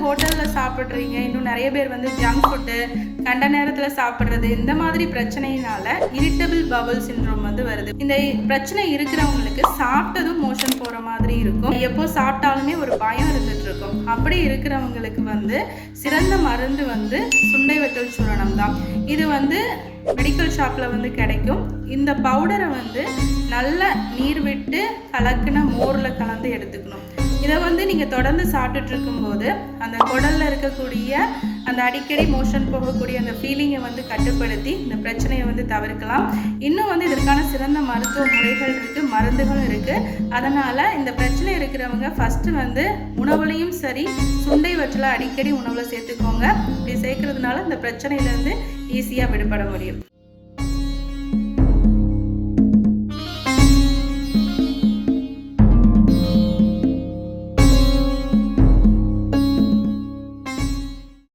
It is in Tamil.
ஹோட்டலில் சாப்பிட்றீங்க, இன்னும் நிறைய பேர் வந்து ஜங்க் ஃபுட்டு கண்ட நேரத்தில் சாப்பிட்றது, இந்த மாதிரி பிரச்சனையினால இரிட்டபிள் பவல் சிண்ட்ரோம் வந்து வருது. இந்த பிரச்சனை இருக்கிறவங்களுக்கு சாப்பிட்டதும் மோஷன் போகிற மாதிரி இருக்கும், எப்போ சாப்பிட்டாலுமே ஒரு பயம் இருந்துட்டு இருக்கும். அப்படி இருக்கிறவங்களுக்கு வந்து சிறந்த மருந்து வந்து சுண்டை வத்தல் சூரணம் தான். இது வந்து மெடிக்கல் ஷாப்பில் வந்து கிடைக்கும். இந்த பவுடரை வந்து நல்ல நீர் விட்டு கலக்கின மோரில் கலந்து எடுத்துக்கணும். இதை வந்து நீங்கள் தொடர்ந்து சாப்பிட்டுட்டு இருக்கும்போது அந்த குடலில் இருக்கக்கூடிய அந்த அடிக்கடி மோஷன் போகக்கூடிய அந்த ஃபீலிங்கை வந்து கட்டுப்படுத்தி இந்த பிரச்சனையை வந்து தவிர்க்கலாம். இன்னும் வந்து இதற்கான சிறந்த மருத்துவ முறைகள் இருக்குது, மருந்துகளும் இருக்குது. அதனால் இந்த பிரச்சனை இருக்கிறவங்க ஃபஸ்ட்டு வந்து உணவுலையும் சரி சுண்டை வற்றலை அடிக்கடி உணவில் சேர்த்துக்கோங்க. இப்படி சேர்க்கறதுனால இந்த பிரச்சனையிலேருந்து ஈஸியாக விடுபட முடியும்.